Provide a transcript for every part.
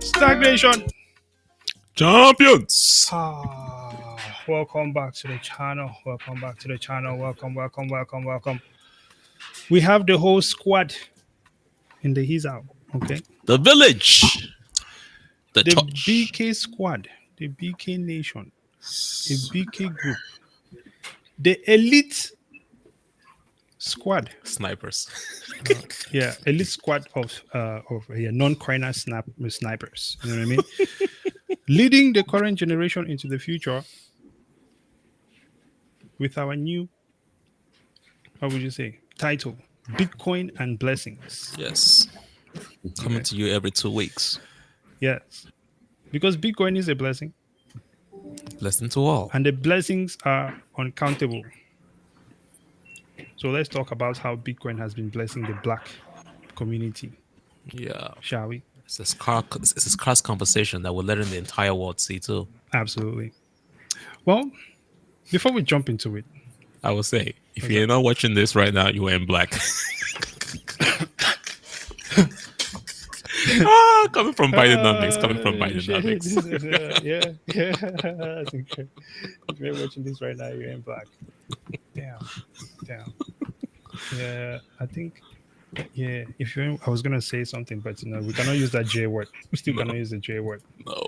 Stagnation. Champions. Welcome back to the channel. Welcome back to the channel. Welcome. We have the whole squad in the He's Out. Okay. The village. The touch. BK squad. The BK nation. The BK group. The elite squad. Snipers. Elite squad of non-coiner snipers. You know what I mean? Leading the current generation into the future with our new, what would you say, title, Bitcoin and Blessings. Yes. Coming to you every 2 weeks. Yes. Because Bitcoin is a blessing. Blessing to all. And the blessings are uncountable. So let's talk about how Bitcoin has been blessing the Black community. Yeah. Shall we? It's a scarce conversation that we're letting the entire world see too. Absolutely. Well, before we jump into it, I will say, if you're not watching this right now, you are in black. Coming from Bidenomics. If you're watching this right now, you're in black. Damn. Yeah, I think. Yeah, I was gonna say something, but we cannot use that J word. We still cannot use the J word. No.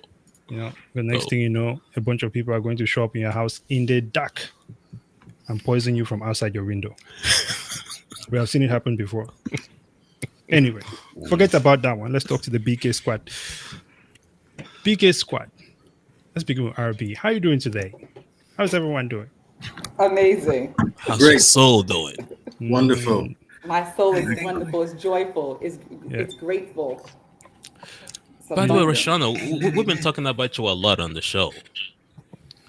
The next thing you know, a bunch of people are going to show up in your house in the dark and poison you from outside your window. We have seen it happen before. Anyway, forget about that one. Let's talk to the BK squad. BK squad. Let's begin with RB. How are you doing today? How's everyone doing? Amazing. How's your soul doing? Wonderful. My soul is wonderful. It's joyful. It's grateful. By the way, Roshana, we've been talking about you a lot on the show.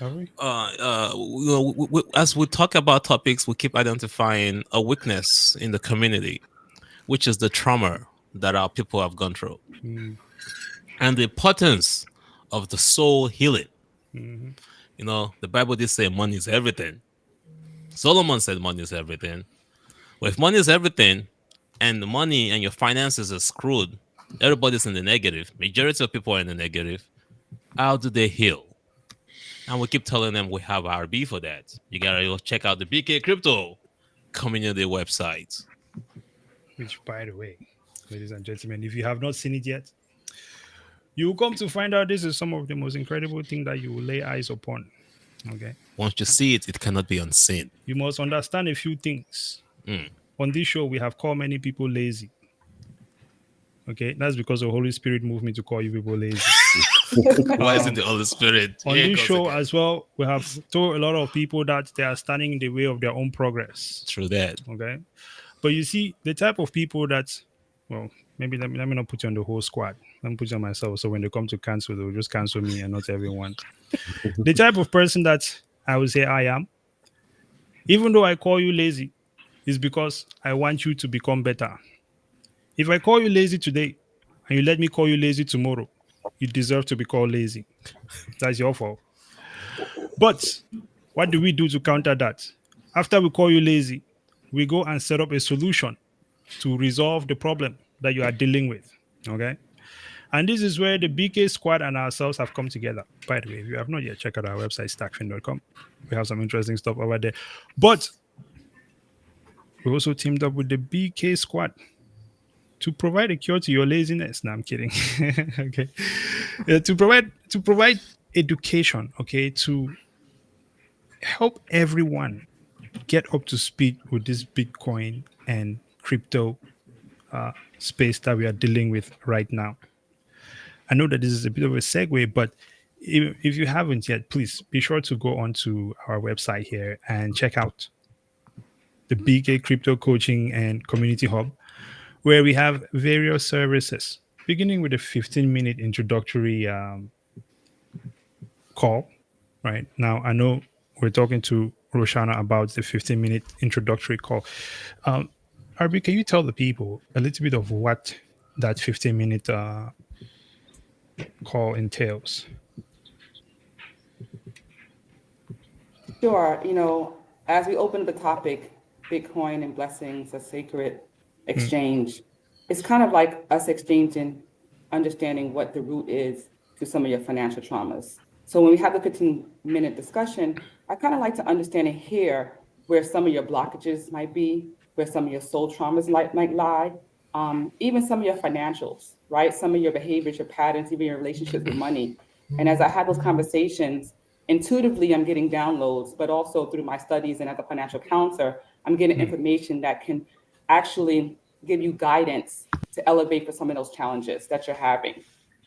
Are we? As we talk about topics, we keep identifying a weakness in the community, which is the trauma that our people have gone through, and the importance of the soul healing. The Bible did say money is everything. Solomon said money is everything. Well, if money is everything, and the money and your finances are screwed, everybody's in the negative. Majority of people are in the negative. How do they heal? And we keep telling them we have RB for that. You gotta check out the BK Crypto community website. Which, by the way, ladies and gentlemen, if you have not seen it yet, you will come to find out this is some of the most incredible things that you will lay eyes upon. Okay. Once you see it, it cannot be unseen. You must understand a few things. On this show, we have called many people lazy. Okay, that's because the Holy Spirit moved me to call you people lazy. Why is it the Holy Spirit? On this show as well, we have told a lot of people that they are standing in the way of their own progress. True that. Okay. But you see, the type of people that, well, maybe let me not put you on the whole squad. Let me put you on myself. So when they come to cancel, they'll just cancel me and not everyone. The type of person that I would say I am, even though I call you lazy, is because I want you to become better. If I call you lazy today and you let me call you lazy tomorrow, you deserve to be called lazy. That's your fault. But what do we do to counter that? After we call you lazy, we go and set up a solution to resolve the problem that you are dealing with. Okay? And this is where the BK squad and ourselves have come together. By the way, if you have not yet checked out our website, stackfin.com, we have some interesting stuff over there. But we also teamed up with the BK squad to provide a cure to your laziness. No, I'm kidding. Okay. To provide education, okay, to help everyone get up to speed with this Bitcoin and crypto space that we are dealing with right now. I know that this is a bit of a segue, but if you haven't yet, please be sure to go onto our website here and check out the BK Crypto Coaching and Community Hub, where we have various services, beginning with a 15-minute introductory call. Right now, I know we're talking to Roshana about the 15-minute introductory call. Arbi, can you tell the people a little bit of what that 15-minute call entails? Sure. as we open the topic, Bitcoin and blessings, a sacred exchange, it's kind of like us exchanging, understanding what the root is to some of your financial traumas. So when we have the 15-minute discussion, I kind of like to understand and hear where some of your blockages might be, where some of your soul traumas might lie, even some of your financials, right? Some of your behaviors, your patterns, even your relationships with money. And as I have those conversations, intuitively I'm getting downloads, but also through my studies and as a financial counselor, I'm getting information that can actually give you guidance to elevate for some of those challenges that you're having.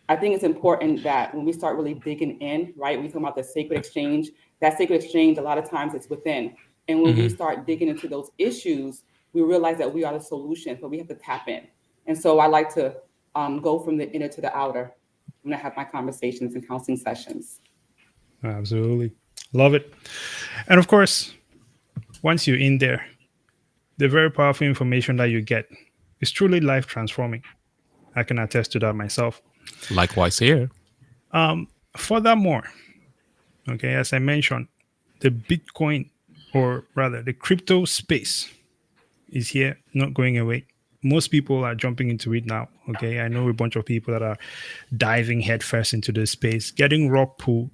I think it's important that when we start really digging in, right, we talk about the sacred exchange, that sacred exchange, a lot of times it's within. And when we start digging into those issues, we realize that we are the solution, but we have to tap in. And so I like to go from the inner to the outer when I have my conversations and counseling sessions. Absolutely. Love it. And of course, once you're in there, the very powerful information that you get is truly life transforming. I can attest to that myself. Likewise here. Furthermore, okay, as I mentioned, the Bitcoin, or rather the crypto space, is here, not going away. Most people are jumping into it now. Okay, I know a bunch of people that are diving headfirst into this space, getting rock pulled.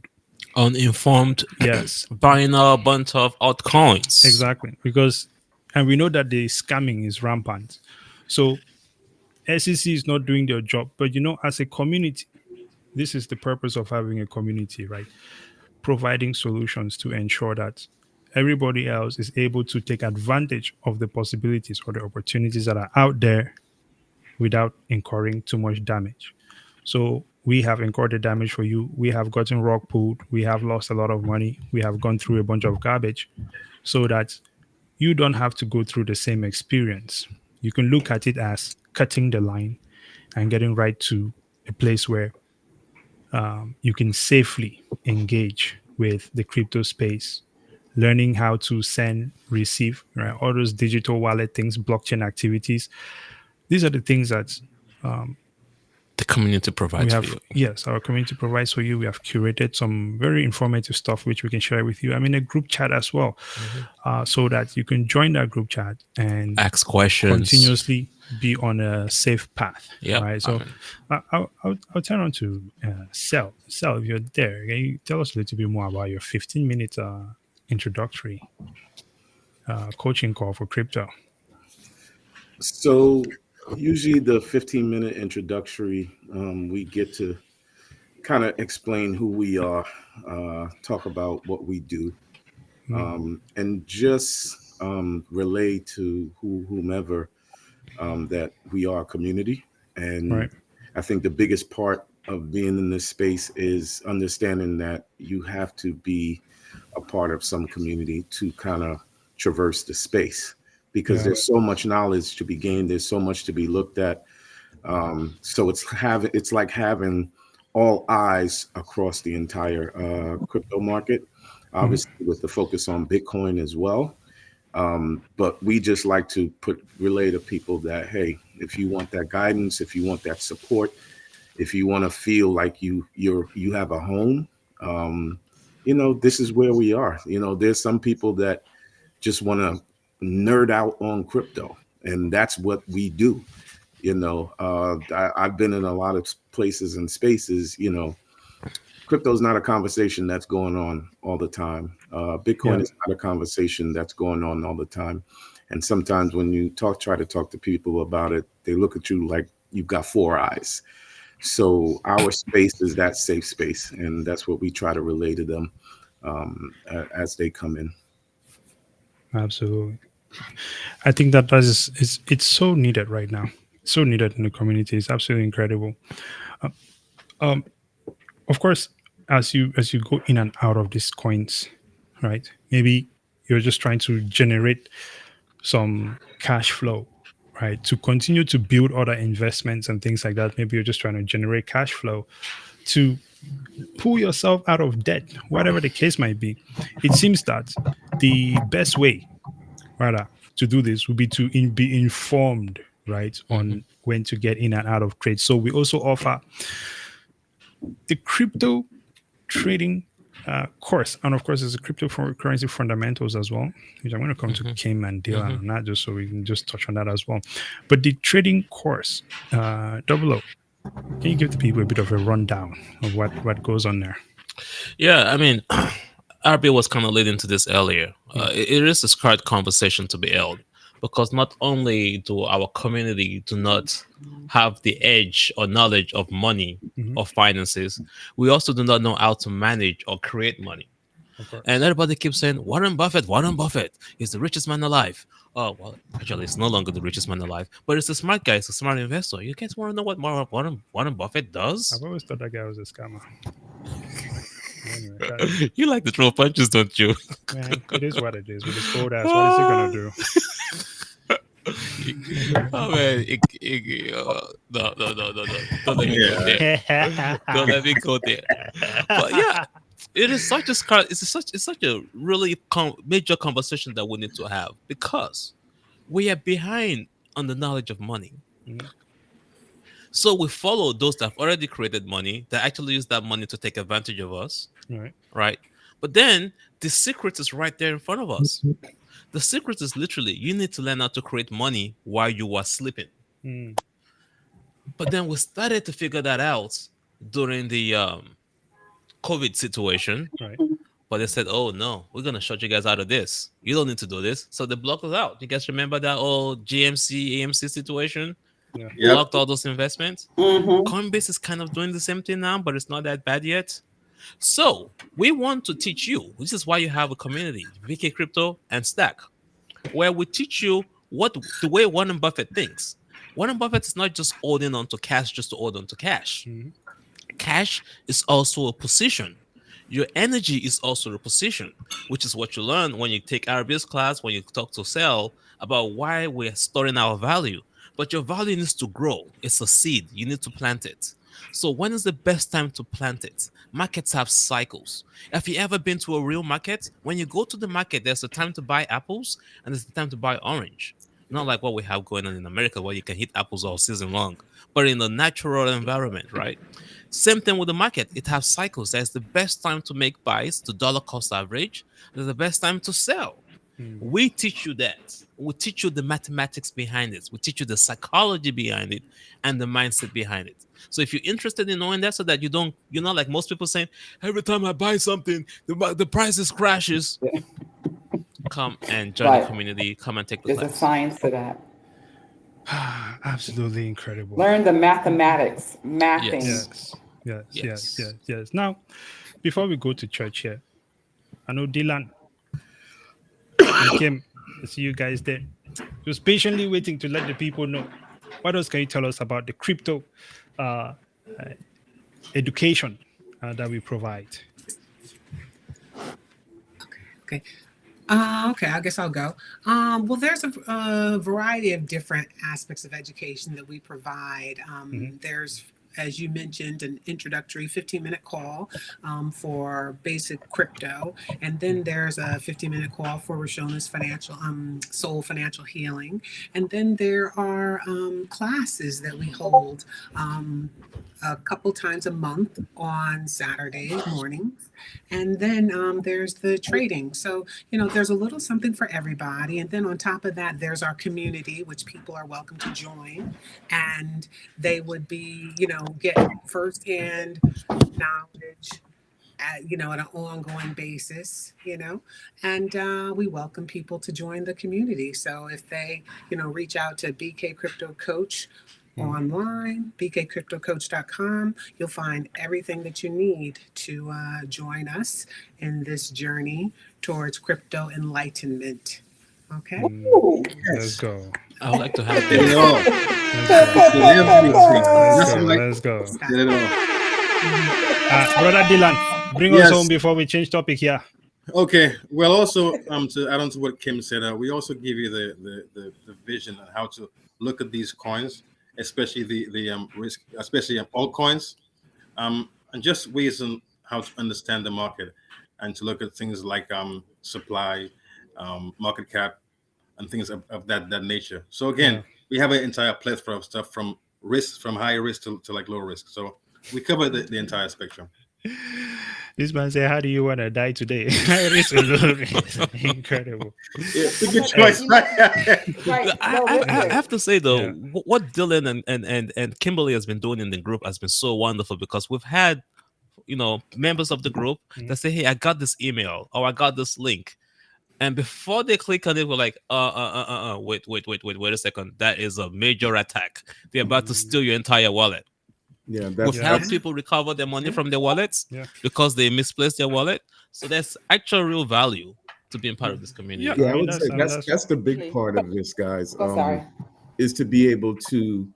Uninformed, Yes, buying a bunch of altcoins. exactly. Because, and we know that the scamming is rampant. So SEC is not doing their job. But as a community, this is the purpose of having a community, right? Providing solutions to ensure that everybody else is able to take advantage of the possibilities or the opportunities that are out there without incurring too much damage. So we have incurred the damage for you. We have gotten rock pulled. We have lost a lot of money. We have gone through a bunch of garbage so that you don't have to go through the same experience. You can look at it as cutting the line and getting right to a place where you can safely engage with the crypto space, learning how to send, receive, right? All those digital wallet things, blockchain activities. These are the things that The community we provides for have. you. Yes, our community provides for you. We have curated some very informative stuff which we can share with you. I'm in a group chat as well, so that you can join that group chat and Ask questions. continuously be on a safe path, Yep. right? So I'll turn on to Sel. Sel, if you're there, can you tell us a little bit more about your 15-minute introductory coaching call for crypto? So usually the 15-minute introductory, we get to kind of explain who we are, talk about what we do, and just relay to whomever that we are a community. Right. And I think the biggest part of being in this space is understanding that you have to be a part of some community to kind of traverse the space, because Yeah. there's so much knowledge to be gained. There's so much to be looked at. So it's like having all eyes across the entire crypto market, obviously with the focus on Bitcoin as well. But we just like to relay to people that, hey, if you want that guidance, if you want that support, if you want to feel like you have a home, this is where we are. There's some people that just want to nerd out on crypto, and that's what we do. I've been in a lot of places and spaces. Crypto is not a conversation that's going on all the time. Bitcoin Yeah. is not a conversation that's going on all the time. And sometimes when you try to talk to people about it, they look at you like you've got four eyes. So our space is that safe space, and that's what we try to relay to them as they come in. Absolutely. I think that it's so needed right now. So needed in the community. It's absolutely incredible. Of course, as you go in and out of these coins, right? Maybe you're just trying to generate some cash flow, right? To continue to build other investments and things like that. Maybe you're just trying to generate cash flow to pull yourself out of debt, whatever the case might be. It seems that the best way, rather, to do this would be to be informed, right, on when to get in and out of trades. So we also offer the crypto trading course, and of course, there's a cryptocurrency fundamentals as well, which I'm going to come to Kim and Dylan on that, just so we can just touch on that as well. But the trading course, Double O, can you give the people a bit of a rundown of what goes on there? Yeah, I mean, RB was kind of leading to this earlier. It is a scarred conversation to be held because not only do our community do not have the edge or knowledge of money or finances, we also do not know how to manage or create money. Of course. And everybody keeps saying Warren Buffett is the richest man alive. Oh well, actually, it's no longer the richest man alive, but it's a smart guy. It's a smart investor. You guys want to know what Warren Buffett does? I've always thought that guy was a scammer. Anyway, You like to throw punches, don't you? man, it is what it is. With his old ass, what is he gonna do? Oh man, no, don't let me go there. Don't let me go there. But yeah, it is such a it's such a really major conversation that we need to have because we are behind on the knowledge of money. So we follow those that have already created money that actually use that money to take advantage of us, right? But then the secret is right there in front of us. The secret is literally you need to learn how to create money while you are sleeping. But then we started to figure that out during the COVID situation. Right. But they said, oh no, we're going to shut you guys out of this. You don't need to do this. So they blocked us out. You guys remember that old GMC, AMC situation? Yeah. Blocked all those investments. Coinbase is kind of doing the same thing now, but it's not that bad yet. So we want to teach you. This is why you have a community, VK Crypto and STAKK, where we teach you what the way Warren Buffett thinks. Warren Buffett is not just holding on to cash just to hold on to cash. Cash is also a position. Your energy is also a position, which is what you learn when you take RBS class, when you talk to Sal about why we're storing our value. But your value needs to grow. It's a seed. You need to plant it. So when is the best time to plant it? Markets have cycles. Have you ever been to a real market? When you go to the market, there's a time to buy apples and there's a time to buy orange. Not like what we have going on in America where you can hit apples all season long, but in a natural environment, right? Same thing with the market. It has cycles. There's the best time to make buys to dollar cost average. There's the best time to sell. We teach you that. We teach you the mathematics behind it. We teach you the psychology behind it and the mindset behind it. So if you're interested in knowing that, so that you're not like most people saying, every time I buy something, the prices crashes. Come and join the community. Come and take the class. There's a science to that. Absolutely incredible. Learn the mathematics, mathing. Yes. Now, before we go to church here, I know Dylan and Kim, I see you guys there. Just patiently waiting to let the people know. What else can you tell us about the crypto education that we provide? Okay. I guess I'll go. Well, there's a variety of different aspects of education that we provide. There's, as you mentioned, an introductory 15-minute call for basic crypto. And then there's a 15-minute call for Rashona's soul financial healing. And then there are classes that we hold a couple times a month on Saturday mornings. And then there's the trading. So, there's a little something for everybody. And then on top of that, there's our community, which people are welcome to join. And they would be, get firsthand knowledge at an ongoing basis, and we welcome people to join the community. So if they, reach out to BK Crypto Coach online, bkcryptocoach.com, you'll find everything that you need to join us in this journey towards crypto enlightenment. Okay. Let's go. I would like to have Let's go. Brother Dylan, bring us home before we change topic here. Okay. Well, also to add on to what Kim said, we also give you the vision on how to look at these coins, especially the risk, especially altcoins, and just ways on how to understand the market and to look at things like supply, market cap, and things of that nature. So again, we have an entire plethora of stuff from risk, from high risk to like low risk. So we cover the entire spectrum. This man said, "How do you want to die today?" It's a little bit incredible. Yeah, it's a good But, choice. you know, right, no, I listen. have to say though, Yeah. what Dylan and Kimberly has been doing in the group has been so wonderful because we've had members of the group that say, "Hey, I got this email or I got this link," and before they click on it, we're like, wait a second, that is a major attack. They're about to steal your entire wallet." Yeah, We've Yeah. helped that's people recover their money from their wallets Yeah. because they misplaced their wallet. So there's actual real value to being part of this Yeah. community. yeah. I I mean, would say that's that's the big Really. part of this, guys. Oh, sorry. Is to be able to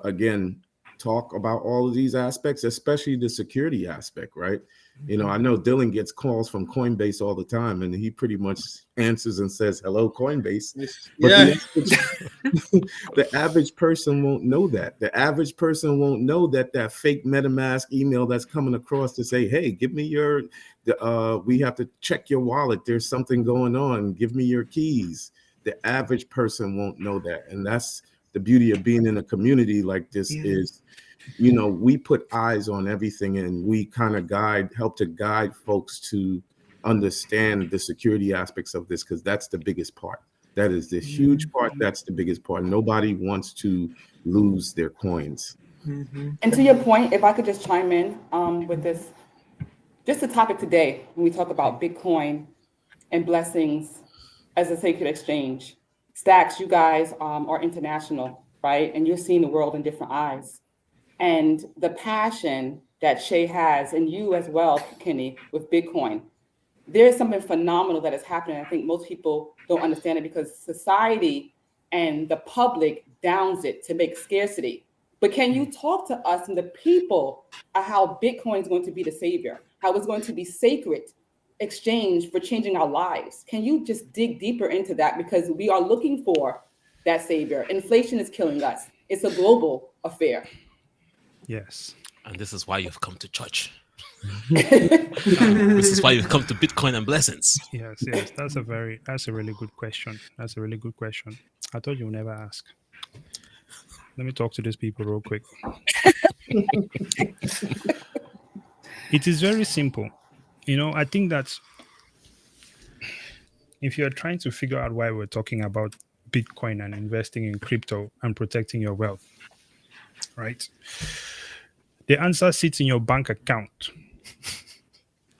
again talk about all of these aspects, especially the security aspect, right? You know, I know Dylan gets calls from Coinbase all the time, and he pretty much answers and says, "Hello, Coinbase." But Yeah. the average person won't know that. The average person won't know that that fake MetaMask email that's coming across to say, "Hey, give me your, we have to check your wallet. There's something going on. Give me your keys." The average person won't know that, and that's the beauty of being in a community like this. Yeah. Is we put eyes on everything, and we kind of help to guide folks to understand the security aspects of this, because that's the biggest part. That is the huge part. That's the biggest part. Nobody wants to lose their coins. Mm-hmm. And to your point, if I could just chime in with this, just the topic today, when we talk about Bitcoin and blessings as a sacred exchange. Stacks, you guys are international, right? And you're seeing the world in different eyes. And the passion that Shay has, and you as well, Kenny, with Bitcoin, there's something phenomenal that is happening. I think most people don't understand it because society and the public downs it to make scarcity. But can you talk to us and the people of how Bitcoin is going to be the savior, how it's going to be sacred exchange for changing our lives? Can you just dig deeper into that? Because we are looking for that savior. Inflation is killing us. It's a global affair. yes. And this is why you've come to church. This is why you've come to Bitcoin and blessings. Yes, that's a really good question. That's a really good question. I thought you would never ask. Let me talk to these people real quick. It is very simple. I think that if you're trying to figure out why we're talking about Bitcoin and investing in crypto and protecting your wealth, right? The answer sits in your bank account.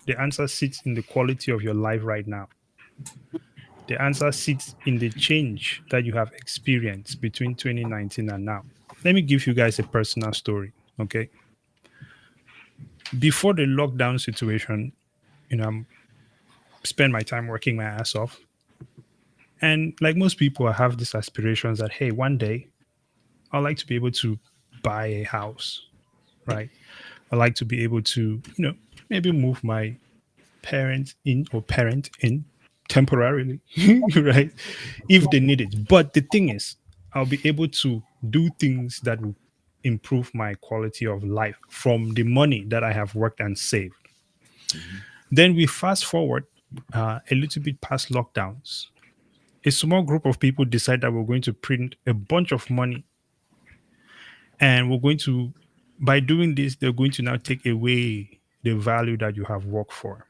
The answer sits in the quality of your life right now. The answer sits in the change that you have experienced between 2019 and now. Let me give you guys a personal story, okay? Before the lockdown situation, I spend my time working my ass off. And like most people, I have these aspirations that, hey, one day I'd like to be able to buy a house, right? I'd like to be able to, maybe move my parent in temporarily, right? If they need it. But the thing is, I'll be able to do things that will improve my quality of life from the money that I have worked and saved. Then we fast forward a little bit past lockdowns. A small group of people decide that we're going to print a bunch of money, and we're going to, by doing this, they're going to now take away the value that you have worked for.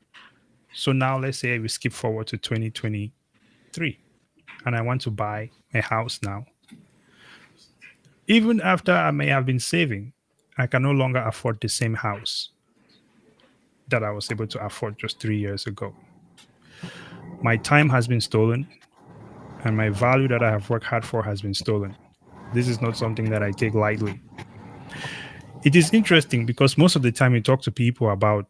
So now let's say we skip forward to 2023 and I want to buy a house now. Even after I may have been saving, I can no longer afford the same house that I was able to afford just 3 years ago. My time has been stolen, and my value that I have worked hard for has been stolen. This is not something that I take lightly. It is interesting because most of the time you talk to people about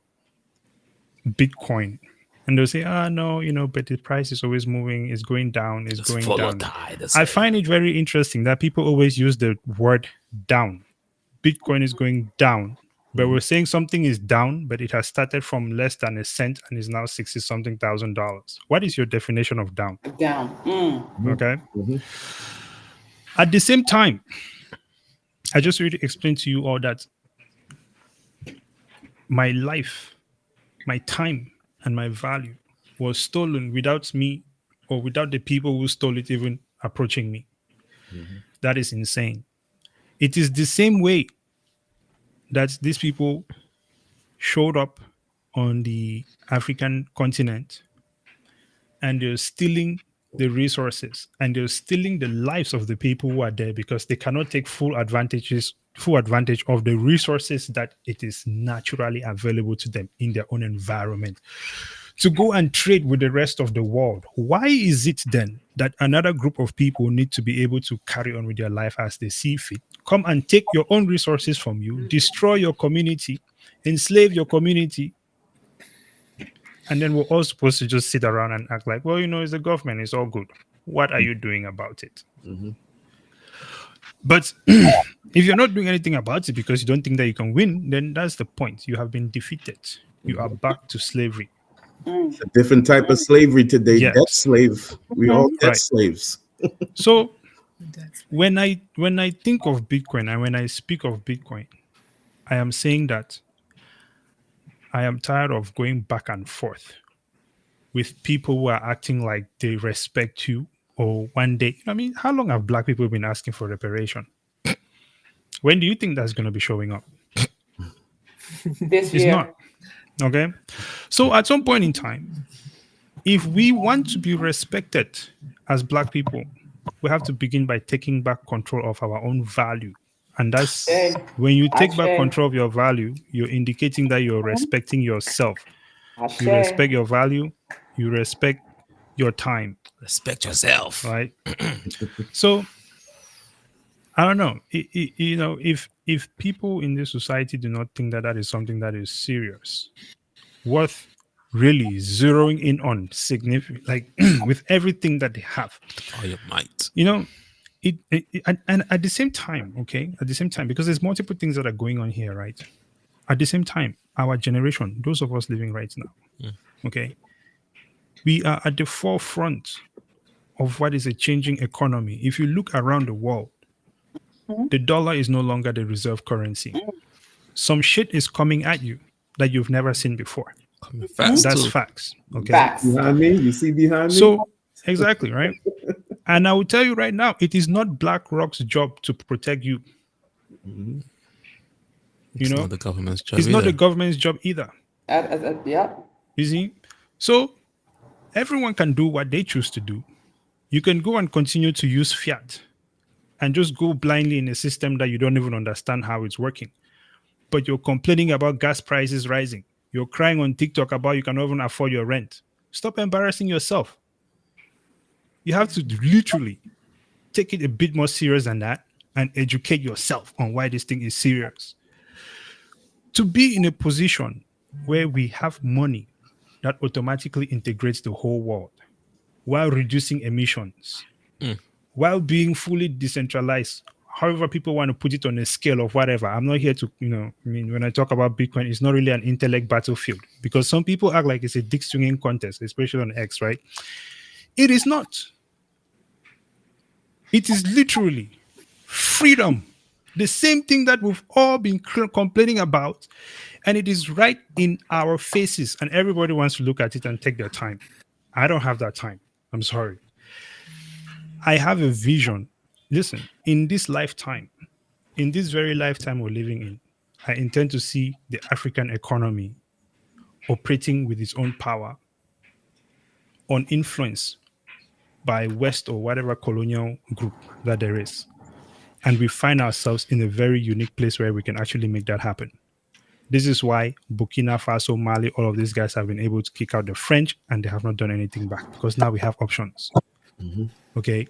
Bitcoin, and they'll say, no, but the price is always moving, it's going down, it's It's going down. volatile. They I say. find it very interesting that people always use the word down. Bitcoin is going down, but we're saying something is down, but it has started from less than a cent and is now 60 something $1,000. What is your definition of down? Down. Okay. Mhm. At the same time, I just really explained to you all that my life, my time, and my value was stolen without me or without the people who stole it even approaching me. That is insane. It is the same way that these people showed up on the African continent, and they're stealing the resources, and they're stealing the lives of the people who are there because they cannot take full advantage of the resources that it is naturally available to them in their own environment to go and trade with the rest of the world. Why is it then that another group of people need to be able to carry on with their life as they see fit, come and take your own resources from you, destroy your community, enslave your community, and then we're all supposed to just sit around and act like, well, it's the government, it's all good. What are you doing about it? But if you're not doing anything about it because you don't think that you can win, then that's the point. You have been defeated. You are back to slavery. It's a different type of slavery today. Yes. Debt slave. We all debt Right. slaves. So when I think of Bitcoin and when I speak of Bitcoin, I am saying that I am tired of going back and forth with people who are acting like they respect you, or one day. I mean, how long have black people been asking for reparation? When do you think that's going to be showing up? This It's year. not. Okay. So at some point in time, if we want to be respected as black people, we have to begin by taking back control of our own value. And that's Okay. when you take back Ashe. control of your value, you're indicating that you're respecting yourself. Ashe. You respect your value, you respect your time, Respect yourself. right? So I don't know. If people in this society do not think that that is something that is serious, worth really zeroing in on, significant, like with everything that they have, All your might. and at the same time, okay, at the same time, because there's multiple things that are going on here, right? At the same time, our generation, those of us living right now, okay, we are at the forefront of what is a changing economy. If you look around the world, the dollar is no longer the reserve currency. Some shit is coming at you that you've never seen before. Coming fast That's too. facts. Okay. Facts. Behind me, you see behind me. So exactly, right? And I will tell you right now, it is not BlackRock's job to protect you. It's not the government's job It's not the either. government's job either. Yep. You see? So everyone can do what they choose to do. You can go and continue to use fiat and just go blindly in a system that you don't even understand how it's working. But you're complaining about gas prices rising. You're crying on TikTok about you cannot even afford your rent. Stop embarrassing yourself. You have to literally take it a bit more serious than that and educate yourself on why this thing is serious. To be in a position where we have money that automatically integrates the whole world while reducing emissions, while being fully decentralized, however people want to put it on a scale of whatever. I'm not here to, when I talk about Bitcoin, it's not really an intellect battlefield because some people act like it's a dick swinging contest, especially on X, right? It is not. It is literally freedom. The same thing that we've all been complaining about, and it is right in our faces, and everybody wants to look at it and take their time. I don't have that time. I'm sorry. I have a vision. Listen, in this lifetime, in this very lifetime we're living in, I intend to see the African economy operating with its own power, uninfluenced by West or whatever colonial group that there is. And we find ourselves in a very unique place where we can actually make that happen. This is why Burkina Faso, Mali, all of these guys have been able to kick out the French and they have not done anything back because now we have options. Okay.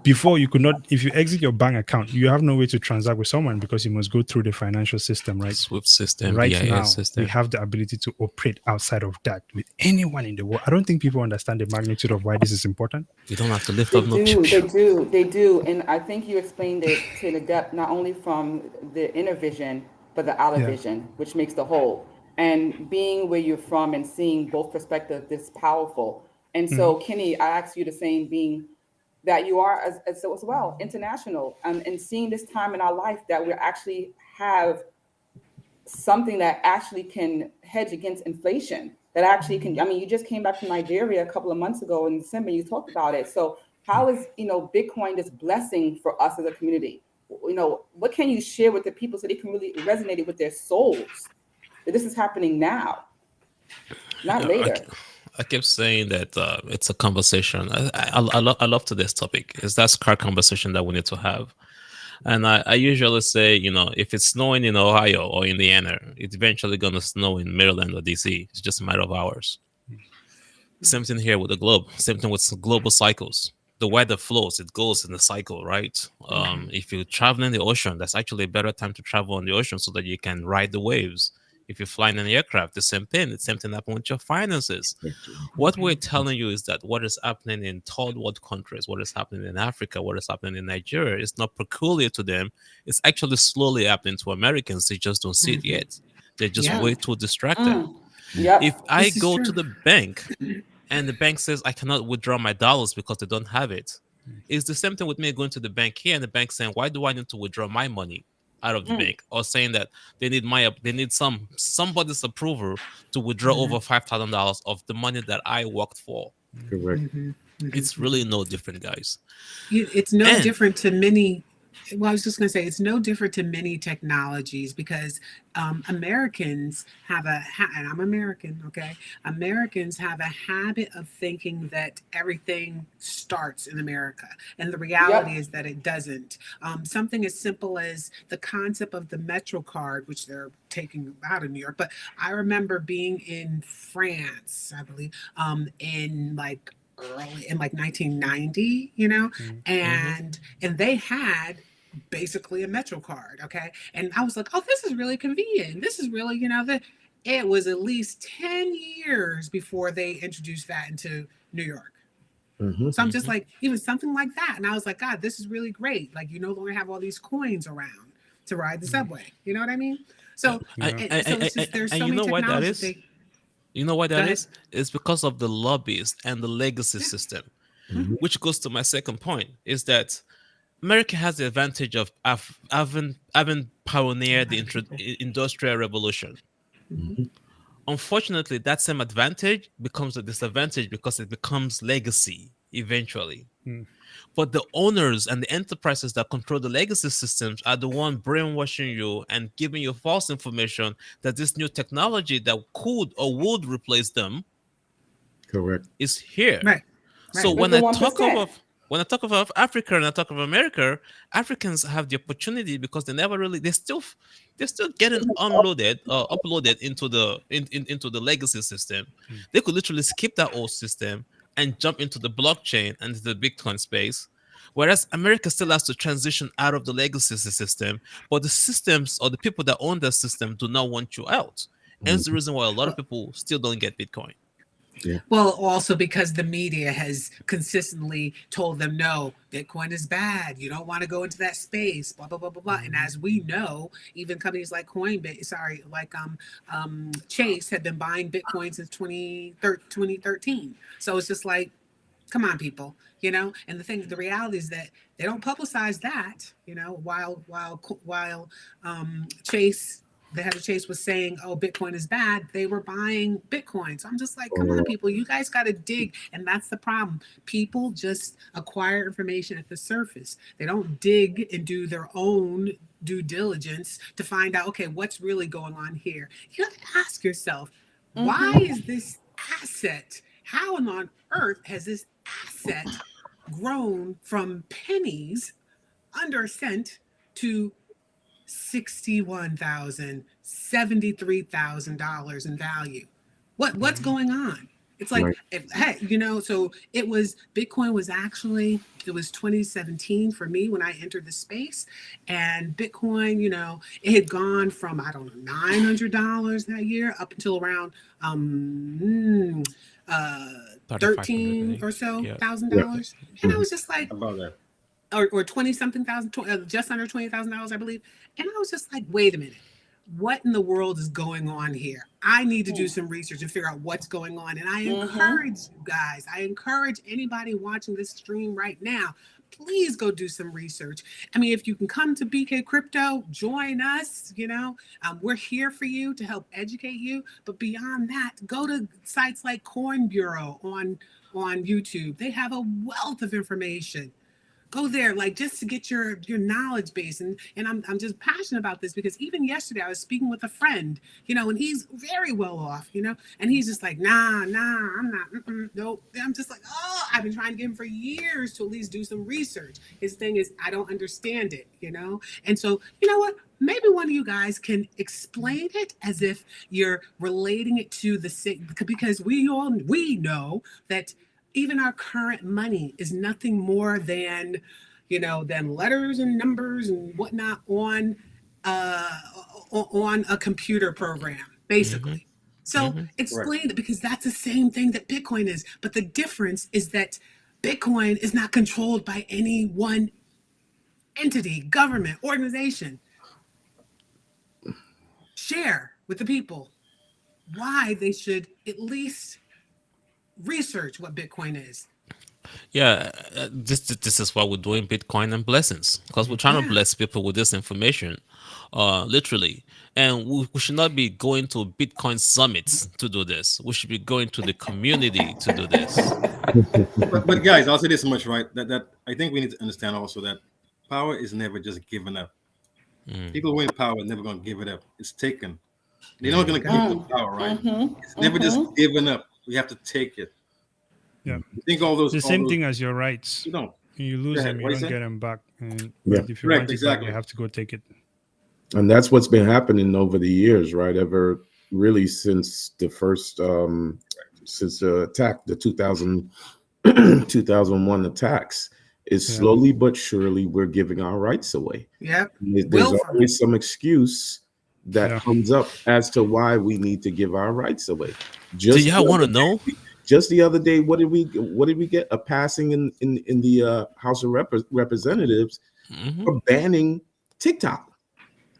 Before you could not, if you exit your bank account, you have no way to transact with someone because you must go through the financial system, right? SWIFT system, Right BIS now, system. we have the ability to operate outside of that with anyone in the world. I don't think people understand the magnitude of why this is important. You don't have to lift They up no do, they do. And I think you explained it to the depth, not only from the inner vision, but the outer vision, which makes the whole. And being where you're from and seeing both perspectives is powerful. And so, Kenny, I asked you the same, being that you are as well international, and seeing this time in our life that we actually have something that actually can hedge against inflation, that actually can, I mean, you just came back from Nigeria a couple of months ago in December, you talked about it. So how is, Bitcoin this blessing for us as a community? What can you share with the people so they can really resonate it with their souls that this is happening now? not I, later. I kept saying that it's a conversation. I love today's topic. Is that scar conversation that we need to have. And I usually say, if it's snowing in Ohio or Indiana, it's eventually going to snow in Maryland or DC. It's just a matter of hours. Same thing here with the globe. Same thing with global cycles. The weather flows, it goes in the cycle, right? If you travel in the ocean, that's actually a better time to travel on the ocean so that you can ride the waves. If you're flying in an aircraft, the same thing. The same thing happens with your finances. What we're telling you is that what is happening in third world countries, what is happening in Africa, what is happening in Nigeria, is not peculiar to them. It's actually slowly happening to Americans. They just don't see it yet. They're just Yeah, way too distracted. Yep. If I this is go to true. the bank and the bank says I cannot withdraw my dollars because they don't have it, it's the same thing with me going to the bank here and the bank saying, why do I need to withdraw my money out of the bank? Or saying that they need somebody's approval to withdraw over $5,000 of the money that I worked for. Correct. It's really no different, guys. It's no And different to many. Well, I was just going to say it's no different to many technologies because Americans have and I'm American, okay? Americans have a habit of thinking that everything starts in America, and the reality Yep. is that it doesn't. Something as simple as the concept of the Metro card, which they're taking out of New York, but I remember being in France, I believe, in like early in like 1990, and they had basically a Metro card, okay? And I was like, oh, this is really convenient. This is really, that it was at least 10 years before they introduced that into New York. So I'm just like, even something like that. And I was like, God, this is really great. Like, you no longer have all these coins around to ride the subway. You know what I mean? So, so it's just, there's and so you many know why that technologies that is? they, You know why go that ahead. is? It's because of the lobbyists and the legacy system, which goes to my second point, is that America has the advantage of having pioneered the industrial revolution. Unfortunately, that same advantage becomes a disadvantage because it becomes legacy eventually. But the owners and the enterprises that control the legacy systems are the one brainwashing you and giving you false information that this new technology that could or would replace them Correct. is here. Right, So right. With the 1%. when I talk of Africa and I talk of America, Africans have the opportunity because they never really they're still getting unloaded uploaded into into the legacy system. They could literally skip that old system and jump into the blockchain and the Bitcoin space. Whereas America still has to transition out of the legacy system, but the systems or the people that own the system do not want you out. And it's the reason why a lot of people still don't get Bitcoin. Yeah. Well, also because the media has consistently told them, no, Bitcoin is bad. You don't want to go into that space, blah, blah, blah, blah, blah. And as we know, even companies like Chase have been buying Bitcoin since 2013. So it's just like, come on, people, and the reality is that they don't publicize that, while Chase, the head of Chase was saying, oh, Bitcoin is bad, they were buying Bitcoin. So I'm just like, come on, people, you guys got to dig. And that's the problem. People just acquire information at the surface. They don't dig and do their own due diligence to find out, okay, what's really going on here. You have to ask yourself, why is this asset, how on earth has this asset grown from pennies under a cent to $61,000, $73,000 in value? What's going on? It's like, Right. so Bitcoin was actually, it was 2017 for me when I entered the space, and Bitcoin, it had gone from, I don't know, $900 that year up until around, 13 or so thousand dollars. And I was just like, About that. or 20 something thousand, just under $20,000, I believe. And I was just like, wait a minute, what in the world is going on here? I need to do some research and figure out what's going on. And I encourage you guys, I encourage anybody watching this stream right now, please go do some research. I mean, if you can come to BK Crypto, join us. We're here for you to help educate you. But beyond that, go to sites like Coin Bureau on YouTube. They have a wealth of information. go there, like just to get your knowledge base. And I'm just passionate about this because even yesterday I was speaking with a friend, and he's very well off, and he's just like, nah, I'm not, nope. I'm just like, oh, I've been trying to get him for years to at least do some research. His thing is, I don't understand it, And so, you know what? Maybe one of you guys can explain it as if you're relating it to because we know that even our current money is nothing more than, than letters and numbers and whatnot on a computer program, basically. So explain it, because that's the same thing that Bitcoin is. But the difference is that Bitcoin is not controlled by any one entity, government, organization. Share with the people why they should at least research what Bitcoin is. Yeah, this is why we're doing Bitcoin and blessings, because we're trying to bless people with this information, literally. And we should not be going to Bitcoin summits to do this. We should be going to the community to do this. But guys, I'll say this much, right? That I think we need to understand also that power is never just given up. People who win power are never going to give it up. It's taken. They're not going to keep the power, right? It's never just given up. We have to take it. Yeah. I think all those. It's the same thing as your rights. You don't. You lose them, you What don't you say? get them back. And if you Correct, want it exactly. back, you have to go take it. And that's what's been happening over the years, right? Ever really since the first, since the attack, the 2001 attacks, is slowly but surely we're giving our rights away. Yep. There's always some excuse that comes up as to why we need to give our rights away. Do y'all want to know? Just the other day, what did we get? A passing in the House of Representatives for banning TikTok.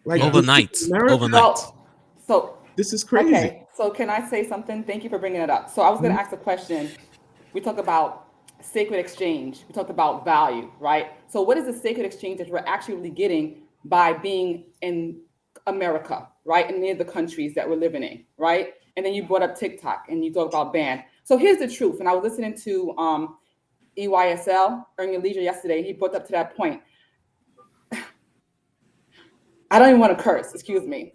Like overnight. So this is crazy. Okay, so can I say something? Thank you for bringing it up. So I was going to ask a question. We talk about sacred exchange. We talked about value, right? So what is the sacred exchange that we're actually really getting by being in America, right? In any of the countries that we're living in, right? And then you brought up TikTok and you talk about ban. So here's the truth. And I was listening to EYSL, Earn Your Leisure, yesterday. He brought up to that point. I don't even want to curse, excuse me.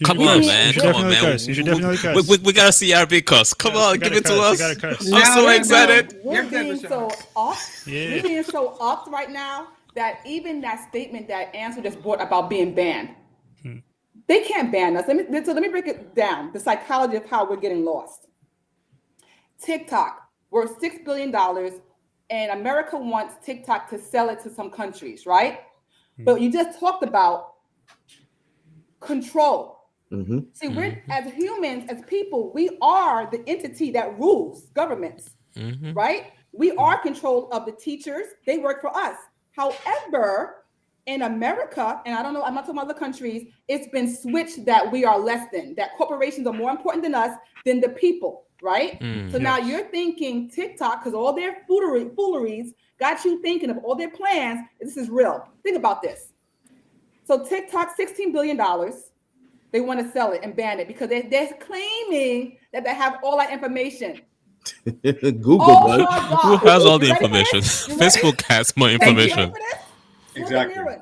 Come on, man. You should definitely curse. You should definitely curse. We gotta see CRB curse. Come on, give it to us. You gotta curse. I'm so excited. We're being so off. We're being so off right now that even that statement that Answer just brought about being banned, they can't ban us. Let me break it down. The psychology of how we're getting lost. TikTok, worth $6 billion, and America wants TikTok to sell it to some countries, right? But you just talked about control. See, we're as humans, as people, we are the entity that rules governments, right? We are control of the teachers. They work for us. However, in America, and I don't know, I'm not talking about other countries, it's been switched that we are less than, that corporations are more important than us, than the people, right? So now you're thinking TikTok, because all their fooleries got you thinking of all their plans, this is real. Think about this. So TikTok, $16 billion. They want to sell it and ban it because they're claiming that they have all that information. Google does. Who has all the information? Facebook has more information. Exactly.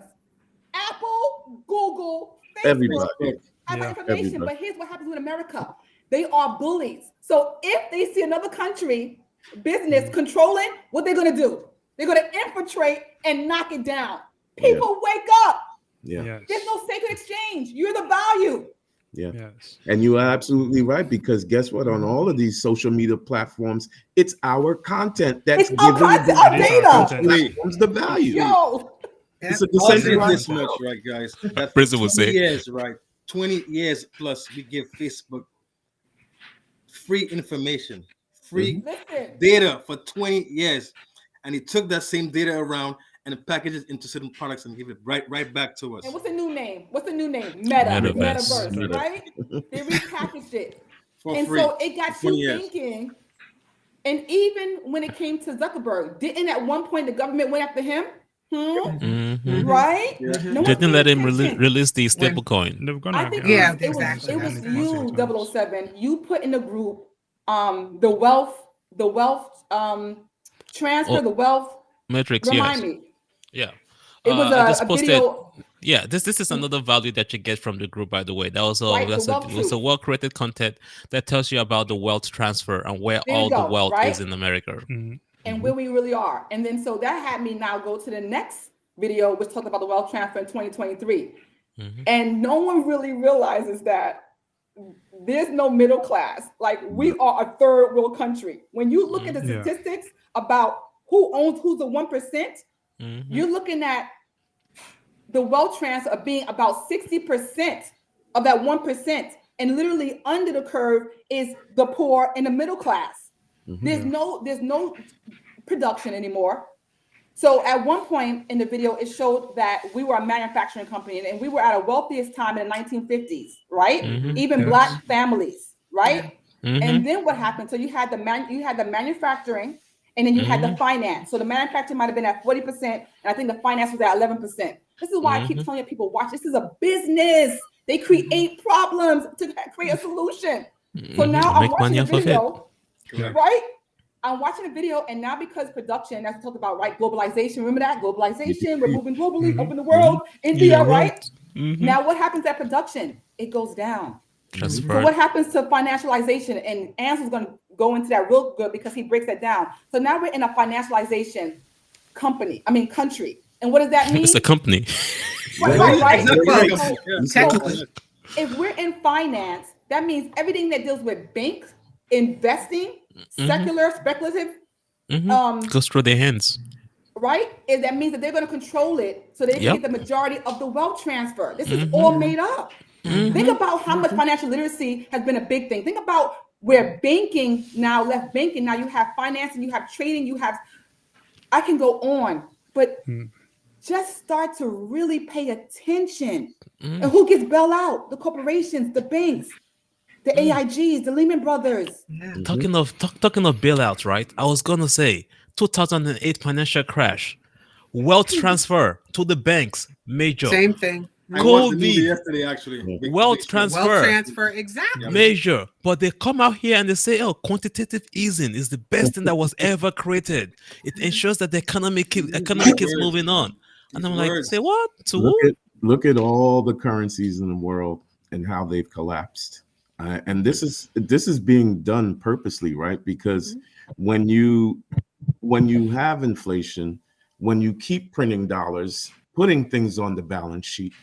Apple, Google, Facebook Everybody. have information. But here's what happens with America. They are bullies. So if they see another country business controlling, what they're going to do? They're going to infiltrate and knock it down. People wake up. Yeah. There's no sacred exchange. You're the value. Yeah. Yes. And you are absolutely right, because guess what? On all of these social media platforms, it's our content that's giving our data. The value. Yo. It's a this much, right, guys? That Prison would say. Years, right? 20 years plus, we give Facebook free information, free data for 20 years. And he took that same data around and package it into certain products and give it right back to us. And what's the new name? Metaverse, right? They repackaged it. For free. So it got you thinking. And even when it came to Zuckerberg, didn't at one point the government went after him? Right? Yeah. No, didn't let him release the stablecoin. I think it was you, 007. You put in the group the wealth transfer, the wealth matrix. Remind me. Yeah. It was I just a posted. video, Yeah, this is another value that you get from the group, by the way. That was right? The that's wealth it was a truth. well created content that tells you about the wealth transfer and where There you all the go, wealth is right? in America. And where we really are. And then so that had me now go to the next video, which talked about the wealth transfer in 2023. And no one really realizes that there's no middle class. Like we are a third world country. When you look at the Yeah. statistics about who owns who's the 1%, you're looking at the wealth transfer of being about 60% of that 1%. And literally under the curve is the poor and the middle class. There's no production anymore. So at one point in the video, it showed that we were a manufacturing company and we were at a wealthiest time in the 1950s, right? Even Black families, right? And then what happened? So you had the manufacturing, and then you had the finance. So the manufacturing might have been at 40%, and I think the finance was at 11%. This is why I keep telling people, watch, this is a business. They create problems to create a solution. So now I'm Make watching money the off of it. video, right? I'm watching a video, and now because production, as we talked about, right? Globalization, remember that? Globalization, we're moving globally, open the world, India, Yeah, right? right. Now what happens at production? It goes down. So Transferred. what happens to financialization? And Ansel's going to go into that real good because he breaks that down. So now we're in a financialization country. And what does that mean? It's a company. Right. Exactly. So, Technically. if we're in finance, that means everything that deals with banks, investing, secular, speculative, Goes through their hands. right? Is that means that they're going to control it so they can Yep. get the majority of the wealth transfer. This is all made up. Think about how much financial literacy has been a big thing. Think about where banking now left banking. Now you have financing, you have trading, I can go on, but just start to really pay attention. And who gets bailed out? The corporations, the banks, the AIGs, the Lehman Brothers. Talking of bailouts, right? I was gonna say 2008 financial crash, wealth transfer to the banks, major. Same thing. I watched the movie COVID, yesterday, actually. wealth Big transfer, Wealth transfer, exactly. major. But they come out here and they say, "Oh, quantitative easing is the best thing that was ever created. It ensures that the economy keeps moving on." And I'm like, Words. "Say what? To who?" Look at all the currencies in the world and how they've collapsed. And this is being done purposely, right? Because when you have inflation, when you keep printing dollars, putting things on the balance sheet,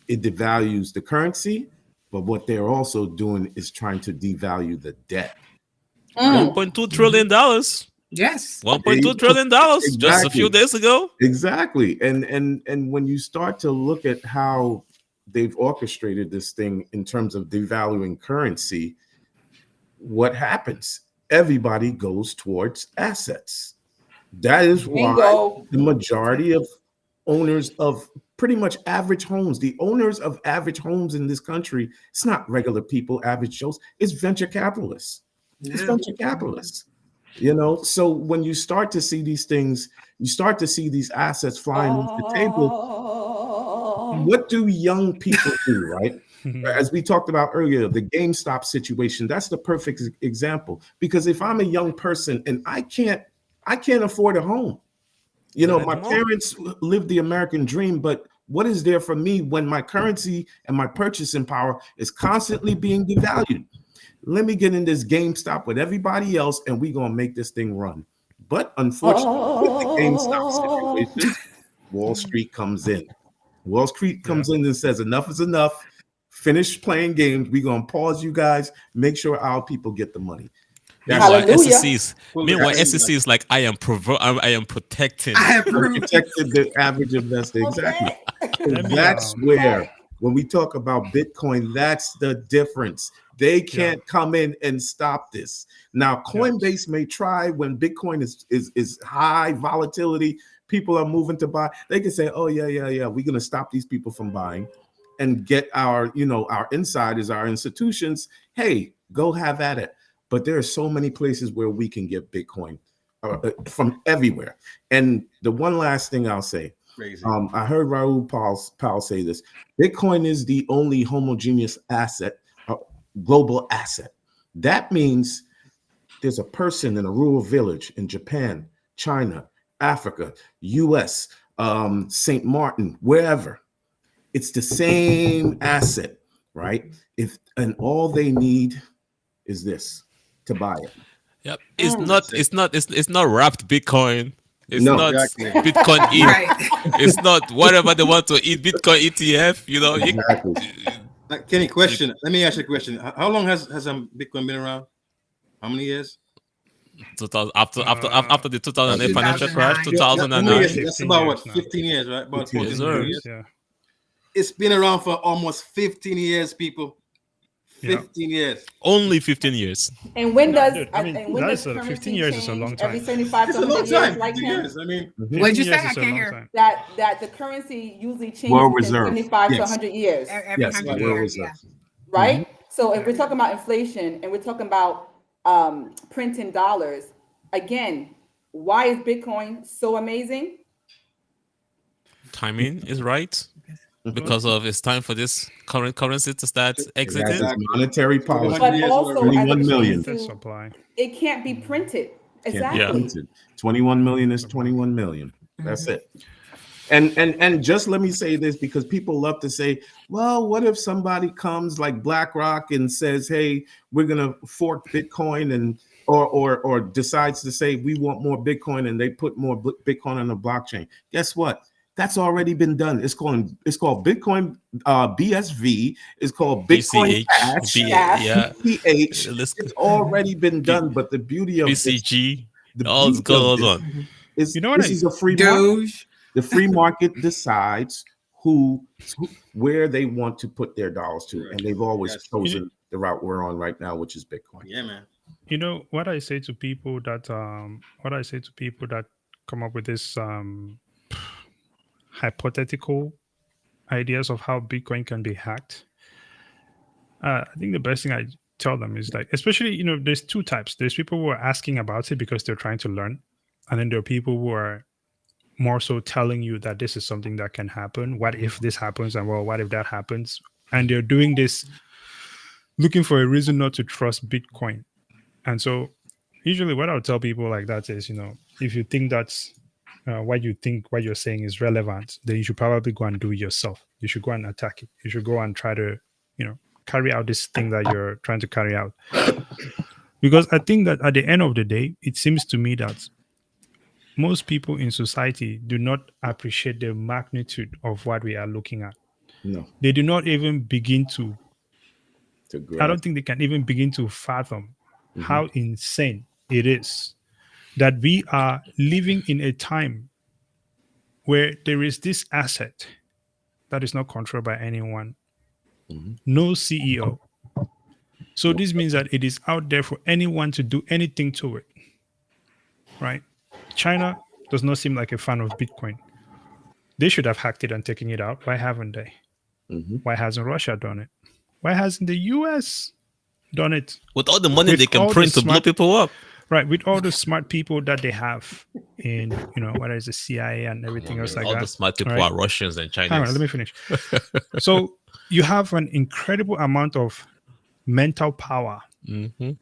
it devalues the currency. But what they're also doing is trying to devalue the debt. $1.2 trillion. Yes. $1.2 trillion just a few days ago. Exactly. And when you start to look at how they've orchestrated this thing in terms of devaluing currency, what happens? Everybody goes towards assets. That is why the majority of owners of pretty much average homes, the owners of average homes in this country, it's not regular people, average Joes, it's venture capitalists. It's venture capitalists. So when you start to see these things, you start to see these assets flying off the table. What do young people do, right? As we talked about earlier, the GameStop situation, that's the perfect example. Because if I'm a young person and I can't afford a home, my parents lived the American dream, but what is there for me when my currency and my purchasing power is constantly being devalued? Let me get in this GameStop with everybody else and we're going to make this thing run. But unfortunately, with the GameStop situation, Wall Street comes in. Wall Street comes in and says, enough is enough. Finish playing games. We're going to pause you guys. Make sure our people get the money. Meanwhile, SEC is like, I am protecting. I have protected the average investor. Exactly. That's where, when we talk about Bitcoin, that's the difference. They can't come in and stop this. Now, Coinbase may try when Bitcoin is high volatility, people are moving to buy. They can say, oh, yeah, we're going to stop these people from buying and get our insiders, our institutions, hey, go have at it. But there are so many places where we can get Bitcoin from everywhere. And the one last thing I'll say, I heard Raul Powell say this, Bitcoin is the only homogeneous asset, global asset. That means there's a person in a rural village in Japan, China, Africa, US, St. Martin, wherever. It's the same asset, right? And all they need is this to buy it. Yep. That's it. It's not wrapped Bitcoin. It's No. not Exactly. Bitcoin E. Right. It's not whatever they want to eat. Bitcoin ETF. Exactly. Kenny, question. Let me ask you a question. How long has Bitcoin been around? How many years? 2000, after the 2008 financial 2009. crash, Yeah, how many 2009. years? That's 15 about years what, now. 15 years, right? About 15 14 years, years. yeah. It's been around for almost 15 years, people. Yeah. 15 years. Only 15 years. And when does dude, I mean, and when does that's 15 currency years is a change long every time. 75 It's to a long 100 years, time. like 15 him? years. I mean, 15 What'd you years say? is I a can't long hear. time. That the currency usually changes World within Reserve. 75 to Yes. 100 years, Every Yes, 100 World years, Reserve. yeah. right? So if we're talking about inflation and we're talking about printing dollars, again, why is Bitcoin so amazing? Timing is right because of it's time for this current currency to start It has exiting. its monetary for policy. 100 But years, also whatever. as 21 it million. pertains Limited to, supply. it can't be printed. Can't be Exactly. printed. 21 million is 21 million. That's Mhm. it. And just let me say this, because people love to say, well, what if somebody comes like BlackRock and says, hey, we're gonna fork Bitcoin, and or decides to say we want more Bitcoin, and they put more Bitcoin on the blockchain. Guess what? That's already been done. It's called Bitcoin BSV. It's called Bitcoin BCH, Cash. Cash. yeah, BPH. let's It's already been done. But the beauty of this, BCG. the All beauty of goes this on. is You know what this I is a free market. Doge. The free market decides where they want to put their dollars to, Right. and they've always Yes. chosen the route we're on right now, which is Bitcoin. Yeah, man. You know what I say to people that come up with this hypothetical ideas of how Bitcoin can be hacked. I think the best thing I tell them is like, especially, there's two types. There's people who are asking about it because they're trying to learn, and then there are people who are more so telling you that this is something that can happen. What if this happens? And well, what if that happens? And they're doing this looking for a reason not to trust Bitcoin. And so usually what I'll tell people like that is, if you think that's what you're saying is relevant, then you should probably go and do it yourself. You should go and attack it. You should go and try to, carry out this thing that you're trying to carry out. Because I think that at the end of the day, it seems to me that most people in society do not appreciate the magnitude of what we are looking at. No, They do not even begin to, to I grasp. don't think they can even begin to fathom Mhm. how insane it is that we are living in a time where there is this asset that is not controlled by anyone, Mhm. no CEO. So this means that it is out there for anyone to do anything to it, right? China does not seem like a fan of Bitcoin. They should have hacked it and taken it out. Why haven't they? Mhm. Why hasn't Russia done it? Why hasn't the US done it? With all the money With they can all the print to blow smart- people up. Right, with all the smart people that they have in, whether it's the CIA and everything else like all that. the smart people right? are Russians and Hang on, let Chinese. me finish. So you have an incredible amount of mental power Mhm.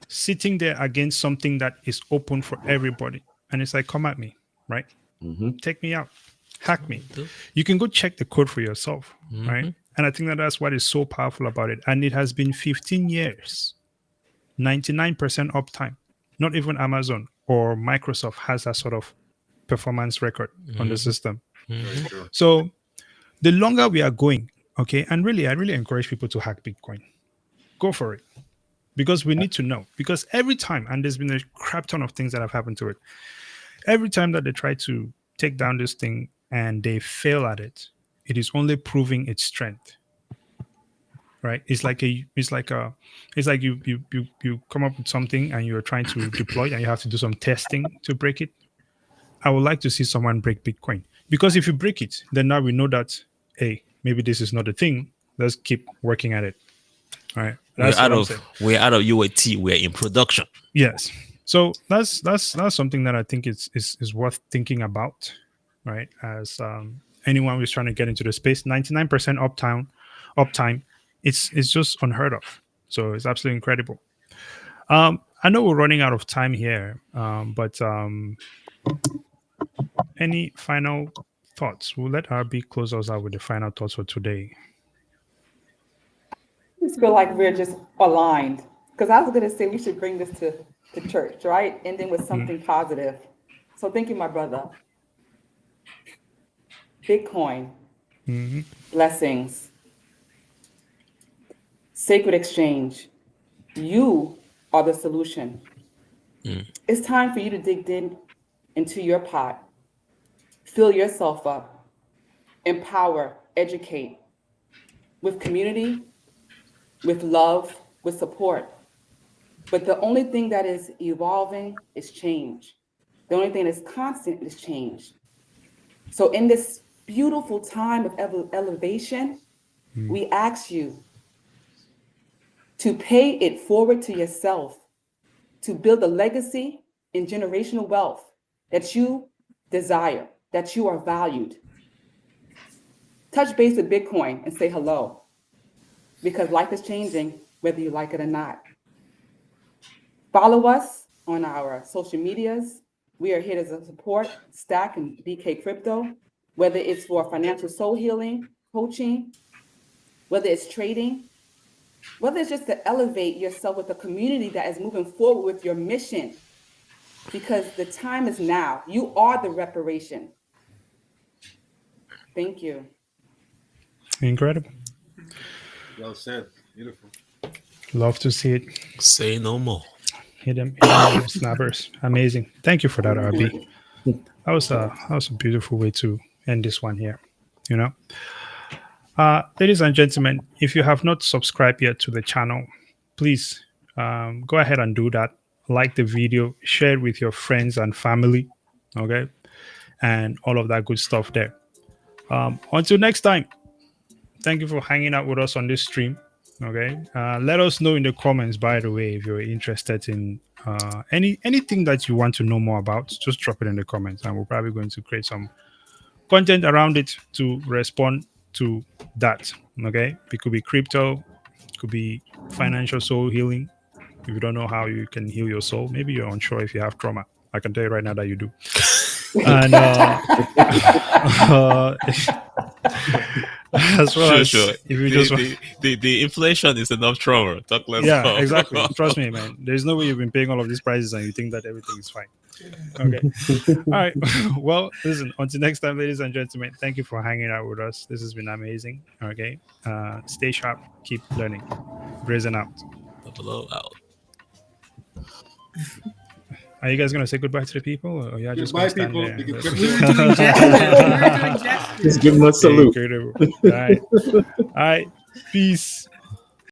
sitting there against something that is open for everybody. And it's like, come at me, right? Mhm. Take me out, hack me. You can go check the code for yourself, right? And I think that that's what is so powerful about it. And it has been 15 years, 99% uptime. Not even Amazon or Microsoft has that sort of performance record on the system. Very true. So the longer we are going, okay, and really, I really encourage people to hack Bitcoin. Go for it. Because we need to know. Because every time, and there's been a crap ton of things that have happened to it, every time that they try to take down this thing and they fail at it, it is only proving its strength. Right? It's like you come up with something and you're trying to deploy and you have to do some testing to break it. I would like to see someone break Bitcoin. Because if you break it, then now we know that, hey, maybe this is not a thing. Let's keep working at it. All right. That's what I'm saying. We're out of UAT. We're in production. Yes. So that's something that I think is worth thinking about, right? As anyone who's trying to get into the space, 99% uptime, it's just unheard of. So it's absolutely incredible. I know we're running out of time here, but any final thoughts? We'll let RB close us out with the final thoughts for today. I just feel like we're just aligned. Because I was going to say we should bring this to church, right? Ending with something positive. So thank you, my brother. Bitcoin, blessings, sacred exchange. You are the solution. It's time for you to dig in into your pot, fill yourself up, empower, educate with community, with love, with support. But the only thing that is evolving is change. The only thing that's constant is change. So in this beautiful time of elevation, we ask you to pay it forward to yourself, to build a legacy and generational wealth that you desire, that you are valued. Touch base with Bitcoin and say hello, because life is changing whether you like it or not. Follow us on our social medias. We are here to support STAKK and BK Crypto, whether it's for financial soul healing, coaching, whether it's trading, whether it's just to elevate yourself with a community that is moving forward with your mission, because the time is now. You are the reparation. Thank you. Incredible. Well said. Beautiful. Love to see it. Say no more. Hit them snappers. Amazing. Thank you for that, RB. That was a beautiful way to end this one here. You know, ladies and gentlemen, if you have not subscribed yet to the channel, please go ahead and do that. Like the video, share it with your friends and family, okay, and all of that good stuff there. Until next time, thank you for hanging out with us on this stream. Okay, let us know in the comments, by the way, if you're interested in anything that you want to know more about. Just drop it in the comments, and we're probably going to create some content around it to respond to that. Okay, it could be crypto, it could be financial soul healing. If you don't know how you can heal your soul, maybe you're unsure if you have trauma. I can tell you right now that you do. And as well as Sure. if you just The inflation is enough trauma. Talk less. yeah, about. exactly. Trust me, man. There's no way you've been paying all of these prices and you think that everything is fine. Okay. All right. Well, listen, until next time, ladies and gentlemen, thank you for hanging out with us. This has been amazing. Okay. Stay sharp, keep learning. Brazen out. Hello, out. Are you guys gonna say goodbye to the people, or yeah, just Goodbye, gonna stand people. there? You can We were doing gestures. Just give them a salute. Incredible. All right. All right. Peace.